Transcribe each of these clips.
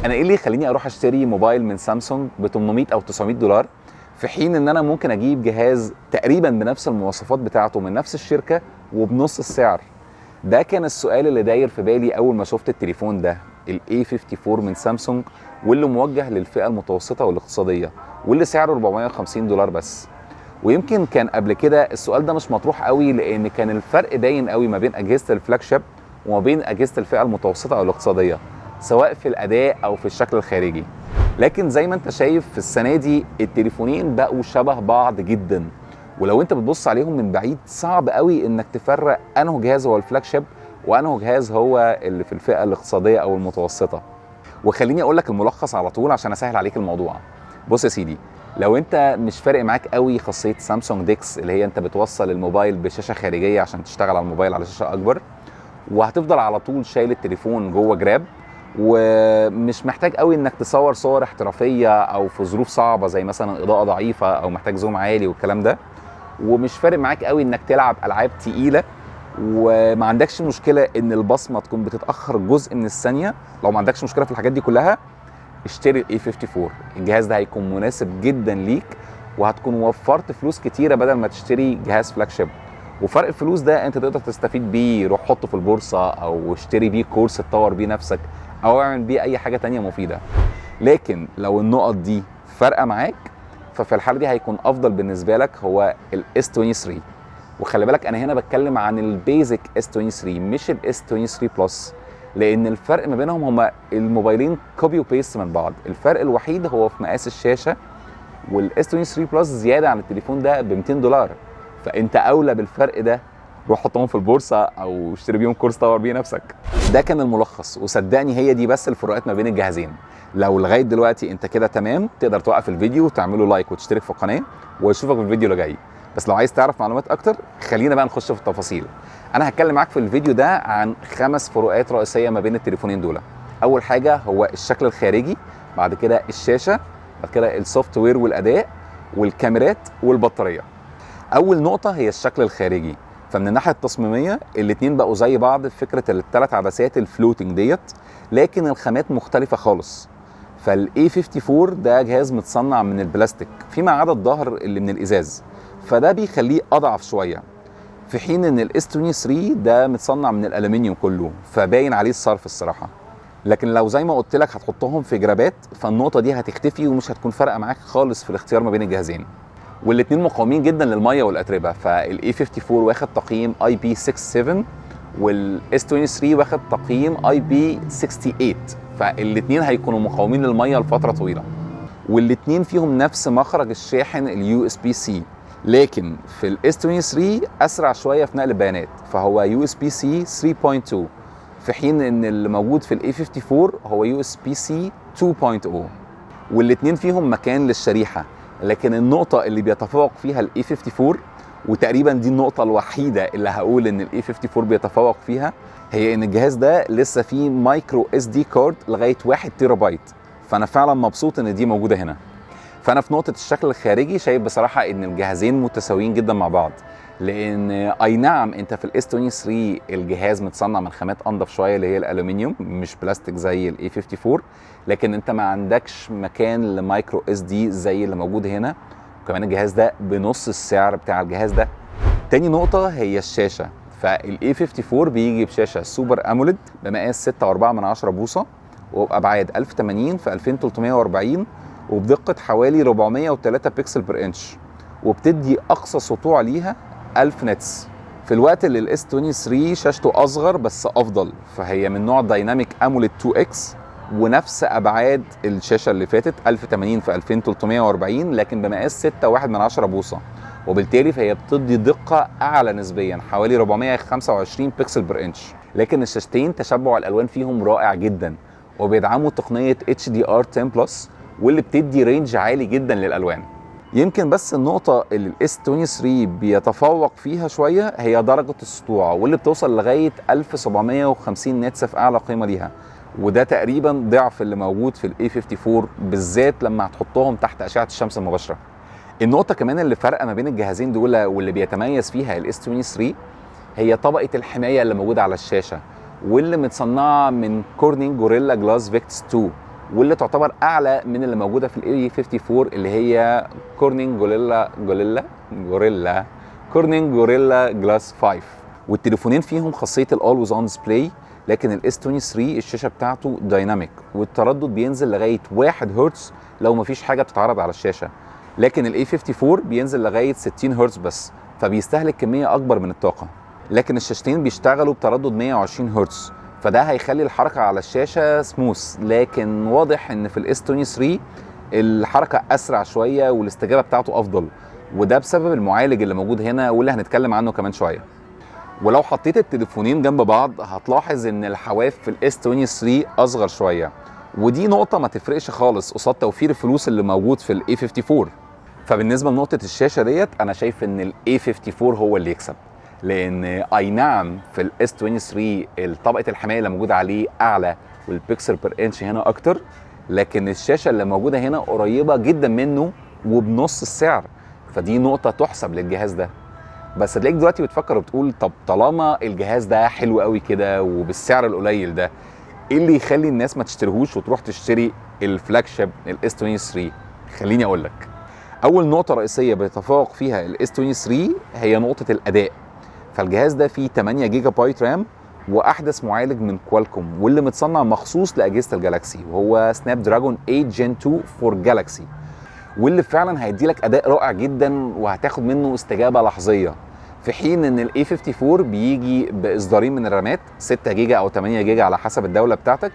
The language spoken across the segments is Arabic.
انا ايه اللي يخليني اروح اشتري موبايل من سامسونج ب 800 او 900 دولار في حين ان انا ممكن اجيب جهاز تقريبا بنفس المواصفات بتاعته من نفس الشركه وبنص السعر؟ ده كان السؤال اللي داير في بالي اول ما شفت التليفون ده، ال A54 من سامسونج، واللي موجه للفئه المتوسطه والاقتصاديه، واللي سعره 450 دولار بس. ويمكن كان قبل كده السؤال ده مش مطروح قوي، لان كان الفرق باين قوي ما بين اجهزه الفلاج شيب وما بين اجهزه الفئه المتوسطه او الاقتصاديه، سواء في الاداء او في الشكل الخارجي. لكن زي ما انت شايف في السنه دي التليفونين بقوا شبه بعض جدا، ولو انت بتبص عليهم من بعيد صعب قوي انك تفرق انه جهاز هو الفلاج شيب وانه جهاز هو اللي في الفئه الاقتصاديه او المتوسطه. وخليني اقول لك الملخص على طول عشان اسهل عليك الموضوع. بص يا سيدي، لو انت مش فارق معاك قوي خاصيه سامسونج ديكس اللي هي انت بتوصل الموبايل بشاشه خارجيه عشان تشتغل على الموبايل على شاشه اكبر، وهتفضل على طول شايل التليفون جوه جراب، ومش محتاج قوي انك تصور صور احترافيه او في ظروف صعبه زي مثلا اضاءه ضعيفه او محتاج زوم عالي والكلام ده، ومش فارق معاك قوي انك تلعب العاب تقيله، وما عندكش مشكله ان البصمه تكون بتتاخر جزء من الثانيه، لو ما عندكش مشكله في الحاجات دي كلها اشتري ال A54. الجهاز ده هيكون مناسب جدا ليك، وهتكون وفرت فلوس كتيره بدل ما تشتري جهاز فلاج شيب. وفرق الفلوس ده انت تقدر تستفيد بيه، روح حطه في البورصه او اشتري بيه كورس تطور بيه نفسك او اعمل بيه اي حاجه تانية مفيده. لكن لو النقط دي فارقه معاك ففي الحاله دي هيكون افضل بالنسبه لك هو ال S23. وخلي بالك انا هنا بتكلم عن البيزك S23 مش ال S23 بلس، لان الفرق ما بينهم هما الموبايلين كوبي وبيست من بعض. الفرق الوحيد هو في مقاس الشاشه، والاس 23 بلس زياده عن التليفون ده ب 200 دولار، فانت اولى بالفرق ده روح حطهم في البورصه او اشتري بيهم كورس طور بيه نفسك. ده كان الملخص، وصدقني هي دي بس الفروقات ما بين الجهازين. لو لغايه دلوقتي انت كده تمام تقدر توقف الفيديو وتعمله لايك وتشترك في القناه، واشوفك في الفيديو اللي جاي. بس لو عايز تعرف معلومات اكتر خلينا بقى نخش في التفاصيل. انا هتكلم معاك في الفيديو ده عن 5 فروقات رئيسيه ما بين التليفونين دول. اول حاجه هو الشكل الخارجي، بعد كده الشاشه، بعد كده السوفت وير والاداء والكاميرات والبطاريه. اول نقطه هي الشكل الخارجي. فمن الناحيه التصميميه الاثنين بقوا زي بعض في فكره الثلاث عدسات الفلوتنج ديت، لكن الخامات مختلفه خالص. فالاي 54 ده جهاز متصنع من البلاستيك فيما عدا الظهر اللي من الازاز، فده بيخليه اضعف شويه، في حين ان الاس 23 ده متصنع من الالومنيوم كله فباين عليه الصرف الصراحه. لكن لو زي ما قلت لك هتحطهم في جرابات فالنقطه دي هتختفي ومش هتكون فارقه معاك خالص في الاختيار ما بين الجهازين. والاثنين مقاومين جدا للميه والاتربه، فالاي 54 واخد تقييم IP67 والاس 23 واخد تقييم IP68، فالاثنين هيكونوا مقاومين للميه لفتره طويله. والاثنين فيهم نفس مخرج الشاحن اليو اس بي سي، لكن في الاس 23 اسرع شويه في نقل البيانات فهو يو اس بي سي 3.2، في حين ان اللي موجود في الاي 54 هو يو اس بي سي 2.0. والاثنين فيهم مكان للشريحه، لكن النقطه اللي بيتفوق فيها الاي 54 وتقريبا دي النقطه الوحيده اللي هقول ان الاي 54 بيتفوق فيها، هي ان الجهاز ده لسه فيه مايكرو اس دي كارد لغايه 1 تيرا بايت، فانا فعلا مبسوط ان دي موجوده هنا. فانا في نقطه الشكل الخارجي شايف بصراحه ان الجهازين متساويين جدا مع بعض، لان اي نعم انت في الاس 23 الجهاز متصنع من خامات انضف شويه اللي هي الالومنيوم مش بلاستيك زي الاي 54، لكن انت ما عندكش مكان لمايكرو اس دي زي اللي موجود هنا، وكمان الجهاز ده بنص السعر بتاع الجهاز ده. تاني نقطه هي الشاشه. فالاي 54 بيجي بشاشه سوبر اموليد بمقاس 6.4 بوصه وبابعاد 1080 في 2340 وبدقه حوالي 403 بكسل بر انش، وبتدي اقصى سطوع ليها 1000 نتس، في الوقت اللي الاس 23 شاشته اصغر بس افضل، فهي من نوع دايناميك اموليد 2 اكس ونفس ابعاد الشاشه اللي فاتت 1080 في 2340 لكن بمقاس 6.1 بوصه، وبالتالي فهي بتدي دقه اعلى نسبيا حوالي 425 بكسل بر انش. لكن الشاشتين تشبع الالوان فيهم رائع جدا، وبيدعموا تقنيه HDR10 بلس واللي بتدي رينج عالي جدا للالوان. يمكن بس النقطه اللي الاس 23 بيتفوق فيها شويه هي درجه السطوع، واللي بتوصل لغايه 1750 نتس في اعلى قيمه ليها، وده تقريبا ضعف اللي موجود في الاي 54 بالذات لما هتحطهم تحت اشعه الشمس المباشره. النقطه كمان اللي فرقه ما بين الجهازين دول واللي بيتميز فيها الاس 23 هي طبقه الحمايه اللي موجوده على الشاشه، واللي متصنعه من كورنينج جوريلا جلاس فيكتس 2، واللي تعتبر اعلى من اللي موجوده في الاي 54 اللي هي كورنينج جوريلا جلاس 5. والتليفونين فيهم خاصيه الاولويز اون ديسبلاي، لكن الاس 23 الشاشه بتاعته دايناميك والتردد بينزل لغايه 1 هرتز لو مفيش حاجه بتتعرض على الشاشه، لكن الاي 54 بينزل لغايه 60 هرتز بس، فبيستهلك كميه اكبر من الطاقه. لكن الشاشتين بيشتغلوا بتردد 120 هرتز، فده هيخلي الحركه على الشاشه سموث، لكن واضح ان في الاس 23 الحركه اسرع شويه والاستجابه بتاعته افضل، وده بسبب المعالج اللي موجود هنا واللي هنتكلم عنه كمان شويه. ولو حطيت التليفونين جنب بعض هتلاحظ ان الحواف في الاس 23 اصغر شويه، ودي نقطه ما تفرقش خالص قصاد توفير الفلوس اللي موجود في الاي 54. فبالنسبه لنقطه الشاشه ديت انا شايف ان الاي 54 هو اللي يكسب، لان اي نعم في الاس 23 طبقه الحمايه اللي موجوده عليه اعلى والبيكسل بير انش هنا اكتر، لكن الشاشه اللي موجوده هنا قريبه جدا منه وبنص السعر، فدي نقطه تحسب للجهاز ده. بس تلاقيك دلوقتي بتفكر وبتقول طب طالما الجهاز ده حلو قوي كده وبالسعر القليل ده، ايه اللي يخلي الناس ما تشتريهوش وتروح تشتري الفلاج شيب الاس 23؟ خليني اقول لك. اول نقطه رئيسيه بيتفوق فيها الاس 23 هي نقطه الاداء. فالجهاز ده فيه 8 جيجا بايت رام واحدث معالج من كوالكوم، واللي متصنع مخصوص لاجهزه الجالاكسي، وهو سناب دراجون 8 جين 2 فور جالاكسي، واللي فعلا هيدي لك اداء رائع جدا وهتاخد منه استجابه لحظيه. في حين ان الاي 54 بيجي باصدارين من الرامات 6 جيجا او 8 جيجا على حسب الدوله بتاعتك،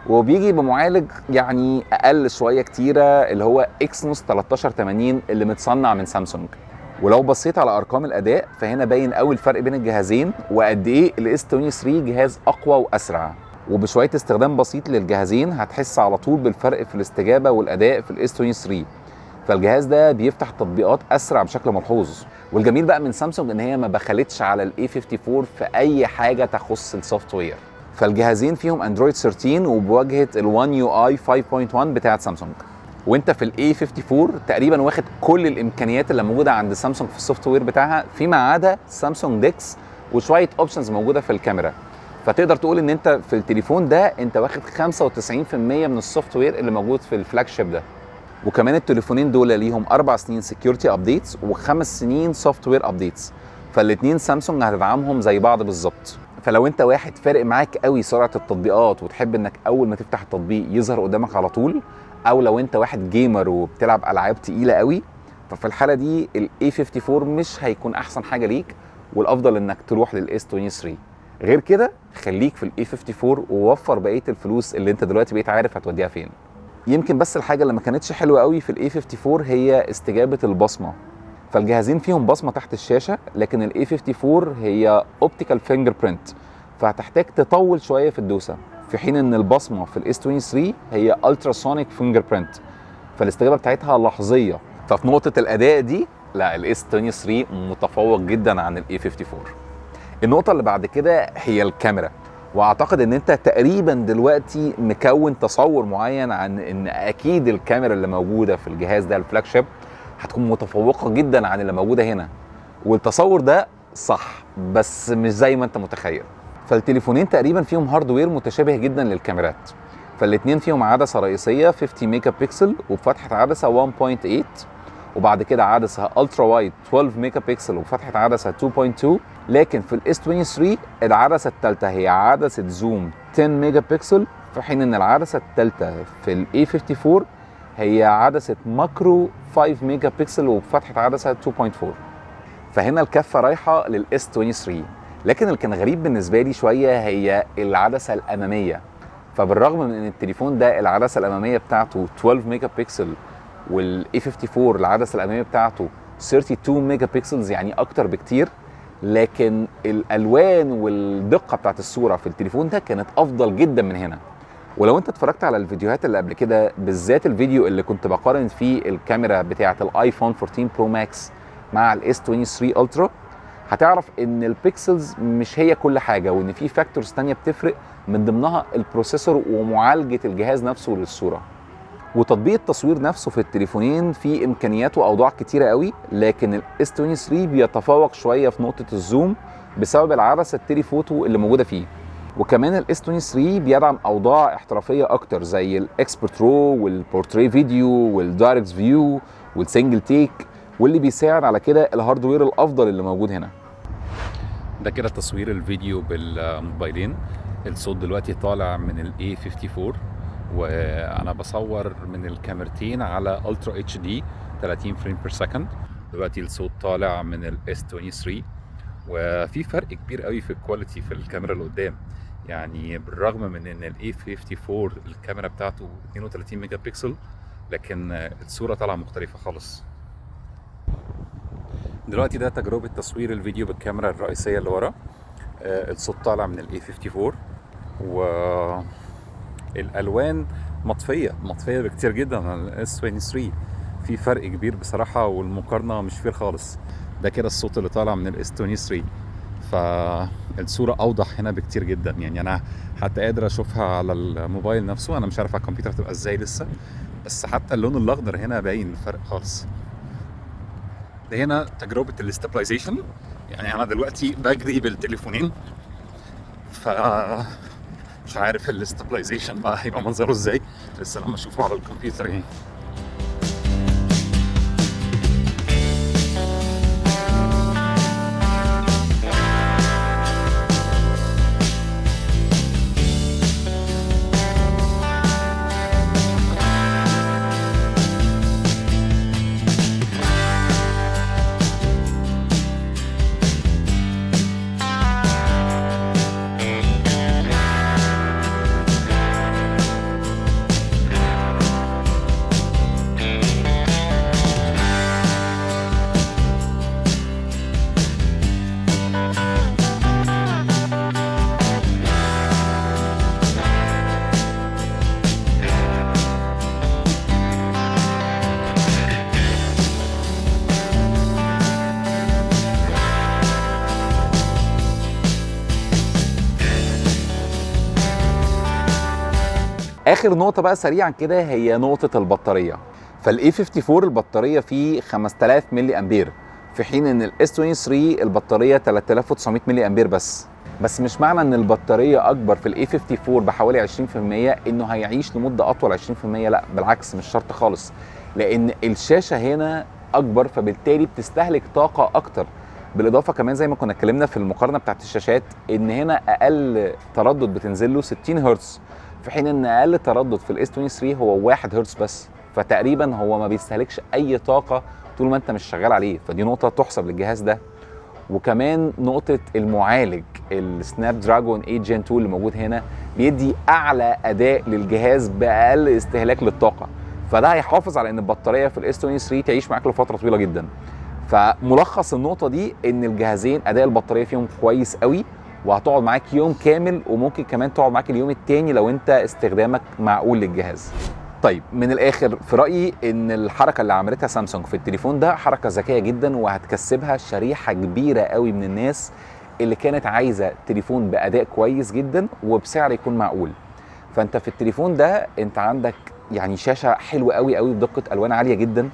وبيجي بمعالج يعني اقل شويه كتيره اللي هو اكسنوس 1380 اللي متصنع من سامسونج. ولو بصيت على ارقام الاداء فهنا باين قوي الفرق بين الجهازين، وقد ايه الاس 23 جهاز اقوى واسرع، وبشويه استخدام بسيط للجهازين هتحس على طول بالفرق في الاستجابه والاداء في الاس 23. فالجهاز ده بيفتح تطبيقات اسرع بشكل ملحوظ. والجميل بقى من سامسونج ان هي ما بخلتش على الاي 54 في اي حاجه تخص السوفت وير. فالجهازين فيهم اندرويد 13 وبواجهه ال1 يو اي 5.1 بتاعه سامسونج، وانت في الاي 54 تقريبا واخد كل الامكانيات اللي موجوده عند سامسونج في السوفت وير بتاعها، فيما عدا سامسونج ديكس وشويه اوبشنز موجوده في الكاميرا. فتقدر تقول ان انت في التليفون ده انت واخد 95% من السوفت وير اللي موجود في الفلاج شيب ده. وكمان التليفونين دول ليهم 4 سنين سكيورتي ابديتس و5 سنين سوفت وير ابديتس، فالاثنين سامسونج هتدعمهم زي بعض بالظبط. فلو انت واحد فارق معاك قوي سرعه التطبيقات وتحب انك اول ما تفتح التطبيق يظهر قدامك على طول، او لو انت واحد جيمر وبتلعب العاب تقيله قوي، ففي الحاله دي الاي 54 مش هيكون احسن حاجه ليك، والافضل انك تروح للاس 23. غير كده خليك في الاي 54 ووفر بقيه الفلوس اللي انت دلوقتي بقيت عارف هتوديها فين. يمكن بس الحاجه اللي ما كانتش حلوه قوي في الاي 54 هي استجابه البصمه. فالجهازين فيهم بصمه تحت الشاشه، لكن الاي 54 هي اوبتيكال فينجر برينت، فهتحتاج تطول شويه في الدوسه، في حين ان البصمه في الاس 23 هي التراسونيك فينجر برينت، فالاستجابه بتاعتها لحظيه. ففي نقطه الاداء دي لا، الاس 23 متفوق جدا عن الاي 54. النقطه اللي بعد كده هي الكاميرا، واعتقد ان انت تقريبا دلوقتي مكون تصور معين عن ان اكيد الكاميرا اللي موجوده في الجهاز ده الفلاج شيب هتكون متفوقه جدا عن اللي موجوده هنا، والتصور ده صح بس مش زي ما انت متخيل. فالتليفونين تقريبا فيهم هاردوير متشابه جدا للكاميرات، فالاثنين فيهم عدسه رئيسيه 50 ميجا بكسل وبفتحه عدسه 1.8، وبعد كده عدسه الترا وايد 12 ميجا بكسل وفتحه عدسه 2.2. لكن في الاس 23 العدسه الثالثه هي عدسه زوم 10 ميجا بكسل، في حين ان العدسه الثالثه في الاي 54 هي عدسه ماكرو 5 ميجا بكسل وفتحه عدسه 2.4. فهنا الكفه رايحه للاس 23. لكن اللي كان غريب بالنسبه لي شويه هي العدسه الاماميه. فبالرغم من ان التليفون ده العدسه الاماميه بتاعته 12 ميجا بكسل والاي 54 العدسه الاماميه بتاعته 32 ميجا بكسلز، يعني اكتر بكتير، لكن الالوان والدقه بتاعت الصوره في التليفون ده كانت افضل جدا من هنا. ولو انت اتفرجت على الفيديوهات اللي قبل كده، بالذات الفيديو اللي كنت بقارن فيه الكاميرا بتاعت الايفون 14 برو ماكس مع الاس 23 الترا، هتعرف ان البيكسلز مش هي كل حاجه، وان في فاكتورز تانية بتفرق، من ضمنها البروسيسور ومعالجه الجهاز نفسه للصوره. وتطبيق التصوير نفسه في التليفونين فيه امكانيات واوضاع كتيره قوي، لكن الاس 23 بيتفوق شويه في نقطه الزوم بسبب العدسه التليفوتو اللي موجوده فيه. وكمان الاس 23 بيدعم اوضاع احترافيه اكتر زي الاكسبرت رو والبورتري فيديو والدايركت فيو والسنجل تيك، واللي بيساعد على كده الهاردوير الافضل اللي موجود هنا. ده كده تصوير الفيديو بالموبايلين. الصوت دلوقتي طالع من ال A54 وانا بصور من الكاميرتين على الترا اتش دي 30 فريم بير سكند. دلوقتي الصوت طالع من ال S23 وفي فرق كبير قوي في الكواليتي في الكاميرا اللي قدام. يعني بالرغم من ان ال A54 الكاميرا بتاعته 32 ميجا بكسل، لكن الصورة طالعة مختلفة خالص. دلوقتي ده تجربة تصوير الفيديو بالكاميرا الرئيسية اللي ورا. الصوت طالع من ال A54 والألوان مطفية بكتير جدا عن ال S23. في فرق كبير بصراحة والمقارنة مش فير خالص. ده كده الصوت اللي طالع من ال S23، فالصورة أوضح هنا بكتير جدا. يعني أنا حتى قادر أشوفها على الموبايل نفسه، أنا مش عارف على الكمبيوتر هتبقى إزاي لسه، بس حتى اللون الأخضر هنا باين الفرق خالص. ده هنا تجربة الاستابلايزيشن. يعني أنا دلوقتي بجري بالتليفونين، مش عارف الاستابلايزيشن بقى هيبقى منظره إزاي لسه لما أشوفه على الكمبيوتر. يعني اخر نقطه بقى سريعا كده هي نقطه البطاريه. فالاي 54 البطاريه فيه 5000 ملي امبير، في حين ان الاس 23 البطاريه 3900 ملي امبير بس مش معنى ان البطاريه اكبر في الاي 54 بحوالي 20% انه هيعيش لمده اطول 20%. لا بالعكس، مش شرط خالص، لان الشاشه هنا اكبر فبالتالي بتستهلك طاقه اكتر. بالاضافه كمان زي ما كنا اتكلمنا في المقارنه بتاعت الشاشات ان هنا اقل تردد بتنزل له 60 هرتز، في حين ان اقل تردد في الاس 23 هو 1 هرتز بس، فتقريبا هو ما بيستهلكش اي طاقه طول ما انت مش شغال عليه. فدي نقطه تحسب للجهاز ده. وكمان نقطه المعالج السناب دراجون 8 جين 2 اللي موجود هنا بيدي اعلى اداء للجهاز باقل استهلاك للطاقه، فده هيحافظ على ان البطاريه في الاس 23 تعيش معاك لفتره طويله جدا. فملخص النقطه دي ان الجهازين اداء البطاريه فيهم كويس قوي، وهتقعد معاك يوم كامل، وممكن كمان تقعد معاك اليوم التاني لو انت استخدامك معقول للجهاز. طيب من الاخر، في رايي ان الحركه اللي عملتها سامسونج في التليفون ده حركه ذكيه جدا، وهتكسبها شريحه كبيره قوي من الناس اللي كانت عايزه تليفون باداء كويس جدا وبسعر يكون معقول. فانت في التليفون ده انت عندك يعني شاشه حلوه قوي قوي بدقه الوان عاليه جدا،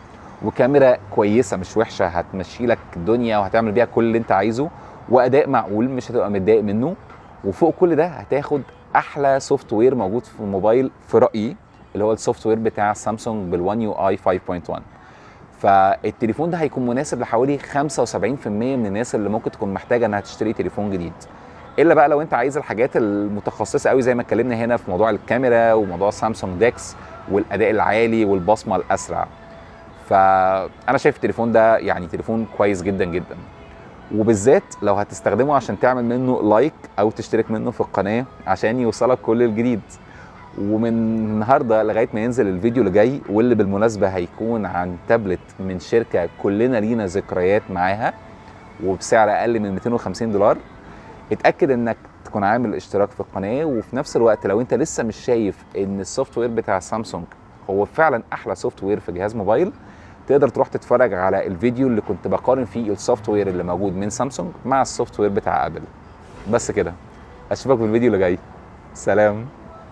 وكاميرا كويسه مش وحشه هتمشي لك الدنيا وهتعمل بيها كل اللي انت عايزه، واداء معقول مش هتبقى متضايق منه. وفوق كل ده هتاخد احلى سوفت وير موجود في الموبايل في رايي، اللي هو السوفت وير بتاع سامسونج بالوان يو اي 5.1. فالتليفون ده هيكون مناسب لحوالي 75% من الناس اللي ممكن تكون محتاجه انها تشتري تليفون جديد، الا بقى لو انت عايز الحاجات المتخصصه قوي زي ما اتكلمنا هنا في موضوع الكاميرا وموضوع سامسونج ديكس والاداء العالي والبصمه الاسرع. فانا شايف التليفون ده يعني تليفون كويس جدا جدا، وبالذات لو هتستخدمه عشان تعمل منه لايك او تشترك منه في القناه عشان يوصلك كل الجديد. ومن النهارده لغايه ما ينزل الفيديو اللي جاي، واللي بالمناسبه هيكون عن تابلت من شركه كلنا لينا ذكريات معاها وبسعر اقل من $250، اتاكد انك تكون عامل اشتراك في القناه. وفي نفس الوقت لو انت لسه مش شايف ان السوفت وير بتاع سامسونج هو فعلا احلى سوفت وير في جهاز موبايل، تقدر تروح تتفرج على الفيديو اللي كنت بقارن فيه السوفت وير اللي موجود من سامسونج مع السوفت وير بتاع ابل. بس كده، اشوفك في الفيديو اللي جاي. سلام.